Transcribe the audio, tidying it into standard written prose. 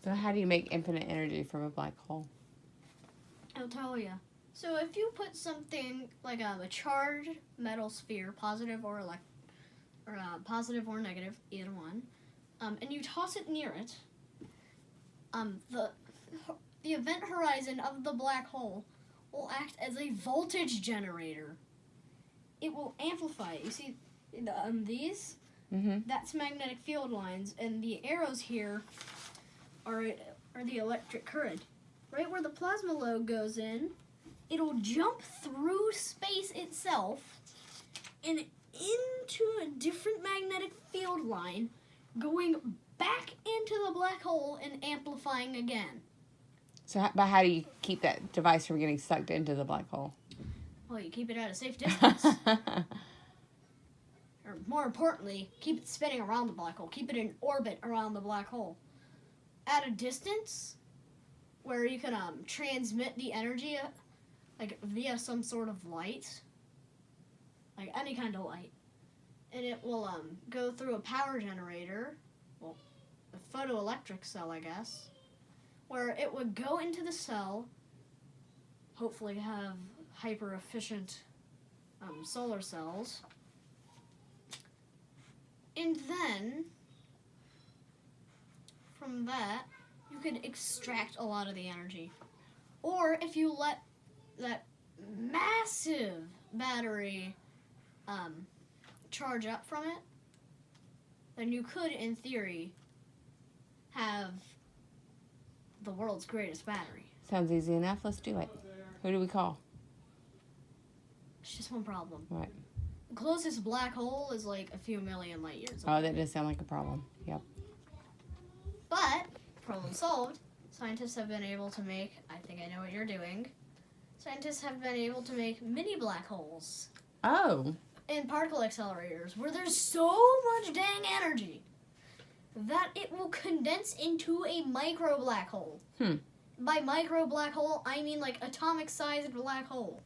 So how do you make infinite energy from a black hole? I'll tell you. So if you put something like a charged metal sphere, positive or negative, either one, and you toss it near it, the event horizon of the black hole will act as a voltage generator. It will amplify. You see, these? Mm-hmm. That's magnetic field lines, and the arrows here are the electric current. Right where the plasma lobe goes in, it'll jump through space itself and into a different magnetic field line, going back into the black hole and amplifying again. So, but how do you keep that device from getting sucked into the black hole? Well, you keep it at a safe distance. Or more importantly, keep it spinning around the black hole. Keep it in orbit around the black hole. At a distance where you can transmit the energy like via some sort of light, like any kind of light, and it will go through a power generator, well, a photoelectric cell, I guess, where it would go into the cell, hopefully have hyper efficient solar cells, and then from that you could extract a lot of the energy. Or if you let that massive battery charge up from it, then you could, in theory, have the world's greatest battery. Sounds easy enough. Let's do it. Who do we call? It's just one problem. What? The closest black hole is like a few million light years Oh, away. that does sound like a problem. Yep. But, problem solved, scientists have been able to make, I think I know what you're doing, scientists have been able to make mini black holes Oh. in particle accelerators where there's so much dang energy that it will condense into a micro black hole. By micro black hole, I mean like atomic-sized black hole.